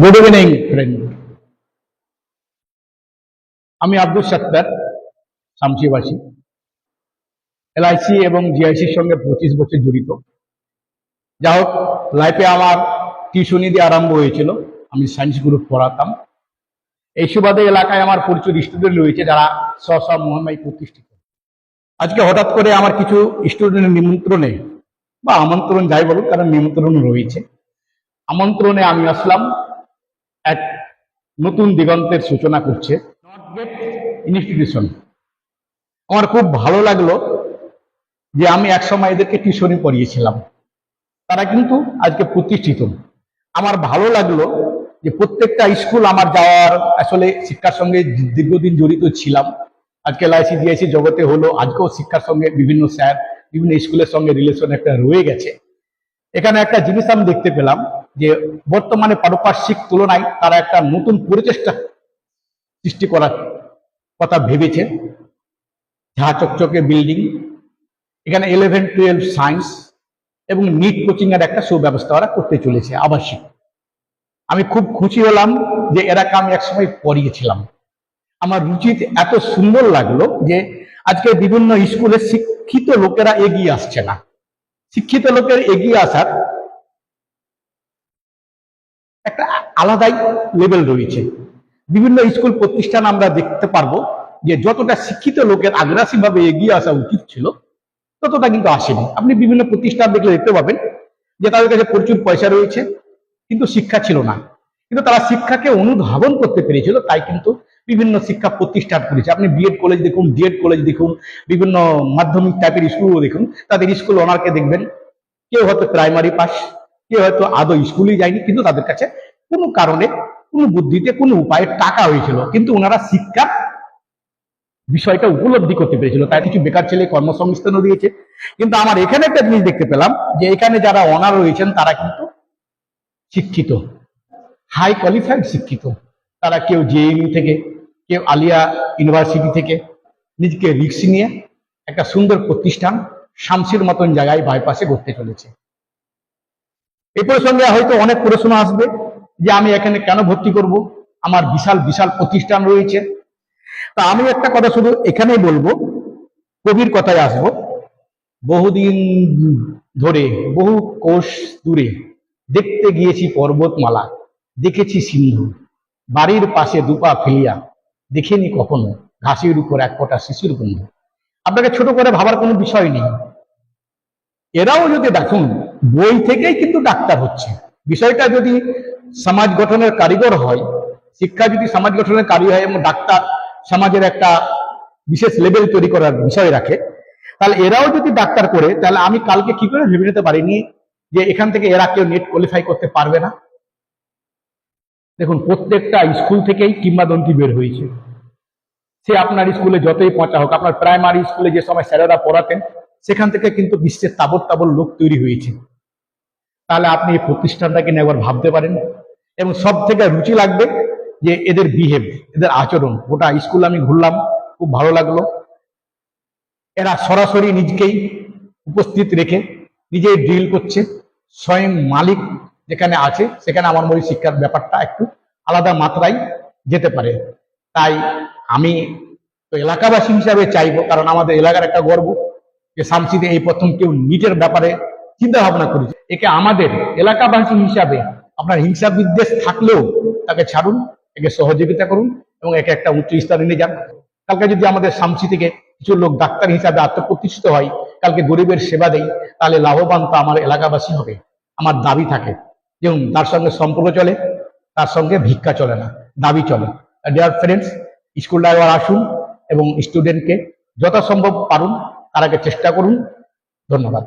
Good evening friend. আমি আব্দুল সত্তার, শামসিবাসী। LIC এবং জিআইসির সঙ্গে 25 বছর জড়িত। যা হোক, লাইফে আমার টিউশনি দিয়ে আরম্ভ হয়েছিল। আমি সায়েন্স গ্রুপ পড়াতাম। এই সুবাদে এলাকায় আমার প্রচুর স্টুডেন্ট রয়েছে যারা স্ব মহামায় প্রতিষ্ঠিত। আজকে হঠাৎ করে আমার কিছু স্টুডেন্টের নিমন্ত্রণে বা আমন্ত্রণ যাই বলুক, কারণ নিমন্ত্রণ রয়েছে, আমন্ত্রণে আমি আসলাম। এক নতুন দিগন্তের সূচনা করছে নর্থ গেট ইনস্টিটিউশন। আমার খুব ভালো লাগলো যে আমি একসময় এদেরকে টিউশনি পড়িয়েছিলাম, তারা কিন্তু আজকে প্রতিষ্ঠিত। আমার ভালো লাগলো যে প্রত্যেকটা স্কুল আমার যাওয়ার, আসলে শিক্ষার সঙ্গে দীর্ঘদিন জড়িত ছিলাম। আজকে এলআইসি জিআইসি জগতে হলো, আজকেও শিক্ষার সঙ্গে বিভিন্ন স্যার, বিভিন্ন স্কুলের সঙ্গে রিলেশন একটা রয়ে গেছে। এখানে একটা জিনিস আমি দেখতে পেলাম যে বর্তমানে পারিপার্শ্বিক তুলনায় তারা একটা নতুন প্রচেষ্টা সৃষ্টি করার কথা ভেবেছে। ঝাঁ চকচকে বিল্ডিং, এখানে 11-12 সায়েন্স এবং নিট কোচিং এর একটা সুব্যবস্থা ওরা করতে চলেছে, আবাসিক। আমি খুব খুশি হলাম যে এরাকে আমি একসময় পড়িয়েছিলাম। আমার রুচি এত সুন্দর লাগলো যে আজকে বিভিন্ন স্কুলে শিক্ষিত লোকেরা এগিয়ে আসছে না। শিক্ষিত লোকের এগিয়ে আসার একটা আলাদাই লেভেল রয়েছে। বিভিন্ন স্কুল প্রতিষ্ঠান আমরা দেখতে পারবো যে যতটা শিক্ষিত লোকের আগ্রাসী ভাবে এগিয়ে আসা উচিত ছিল, ততটা কিন্তু আসেনি। আপনি বিভিন্ন প্রতিষ্ঠান দেখলে দেখতে পাবেন যে তাদের কাছে প্রচুর পয়সা রয়েছে, কিন্তু শিক্ষা ছিল না। কিন্তু তারা শিক্ষাকে অনুধাবন করতে পেরেছিল, তাই কিন্তু বিভিন্ন শিক্ষা প্রতিষ্ঠান করেছে। আপনি বিএড কলেজ দেখুন, ডিএড কলেজ দেখুন, বিভিন্ন মাধ্যমিক টাইপের স্কুলও দেখুন, তাদের স্কুল ওনারকে দেখবেন কেউ হয়তো প্রাইমারি পাস, কেউ হয়তো আদৌ স্কুলেই যায়নি, কিন্তু তাদের কাছে কোনো কারণে, কোনো বুদ্ধিতে, কোনো উপায়ে টাকা হয়েছিল, কিন্তু ওনারা শিক্ষার বিষয়টা উপলব্ধি করতে পেরেছিল। তাই কিছু বেকার ছেলে কর্মসংস্থানও দিয়েছে। কিন্তু আমার এখানে একটা জিনিস দেখতে পেলাম যে এখানে যারা অনার রয়েছেন তারা কিন্তু শিক্ষিত, হাই কোয়ালিফাইড শিক্ষিত। তারা কেউ জেএনইউ থেকে, কেউ আলিয়া ইউনিভার্সিটি থেকে নিজেকে রিস্ক নিয়ে একটা সুন্দর প্রতিষ্ঠান শামসির মতন জায়গায় বাইপাসে করতে চলেছে। এই প্রসঙ্গে হয়তো অনেক প্রশ্ন আসবে যে আমি এখানে কেন ভর্তি করব, আমার বিশাল বিশাল প্রতিষ্ঠান রয়েছে। তা আমি একটা কথা শুধু এখানেই বলবো, কবির কথায় আসবো। বহুদিন ধরে, বহু কোষ দূরে দেখতে গিয়েছি পর্বতমালা, দেখেছি সিন্ধু, বাড়ির পাশে দুপা ফেলিয়া দেখিনি কখনো ঘাসের উপর এক ফোঁটা শিশির বন্ধু। আপনাকে ছোট করে ভাবার কোনো বিষয় নেই। এরাও যদি দেখুন, বই থেকেই কিন্তু ডাক্তার হচ্ছে। বিষয়টা যদি সমাজ গঠনের কারিগর হয়, শিক্ষা যদি সমাজ গঠনের কারিগর হয় এবং ডাক্তার সমাজের একটা বিশেষ লেভেল তৈরি করার বিষয় রাখে, তাহলে এরাও যদি ডাক্তার করে, তাহলে আমি কালকে কি করে ভেবে নিতে পারিনি যে এখান থেকে এরা কেউ নেট কোয়ালিফাই করতে পারবে না। দেখুন, প্রত্যেকটা স্কুল থেকেই কিংবদন্তি বের হয়েছে। সে আপনার স্কুলে যতই পচা হোক, আপনার প্রাইমারি স্কুলে যে সময় স্যারেরা পড়াতেন, সেখান থেকে কিন্তু বিশ্বের তাবর তাবর লোক তৈরি হয়েছে। তাহলে আপনি এই প্রতিষ্ঠানটাকে নিয়ে একবার ভাবতে পারেন। এবং সব থেকে রুচি লাগবে যে এদের বিহেভ, এদের আচরণ। গোটা স্কুল আমি ঘুরলাম, খুব ভালো লাগলো। এরা সরাসরি নিজেকেই উপস্থিত রেখে নিজেই ড্রিল করছে। স্বয়ং মালিক যেখানে আছে সেখানে আমার মনে শিক্ষার ব্যাপারটা একটু আলাদা মাত্রায় যেতে পারে। তাই আমি তো এলাকাবাসী হিসাবে চাইবো, কারণ আমাদের এলাকার একটা গর্ব যে শামসিতে এই প্রথম কেউ নিজের ব্যাপারে চিন্তা ভাবনা করেছে। একে আমাদের এলাকাবাসী হিসাবে আপনার হিংসা বিদ্বেষ থাকলেও তাকে ছাড়ুন, একে সহযোগিতা করুন এবং একে একটা উচ্চ স্তরে নিয়ে যান। কালকে যদি আমাদের শামসি থেকে কিছু লোক ডাক্তার হিসাবে আত্মপ্রতিষ্ঠিত হয়, কালকে গরিবের সেবা দেয়, তাহলে লাভবান তো আমার এলাকাবাসী হবে। আমার দাবি থাকে, যেমন তার সঙ্গে সম্পর্ক চলে, তার সঙ্গে ভিক্ষা চলে না, দাবি চলে। ডিয়ার ফ্রেন্ডস, স্কুলটা এবার আসুন এবং স্টুডেন্টকে যথাসম্ভব পারুন তার আগে চেষ্টা করুন। ধন্যবাদ।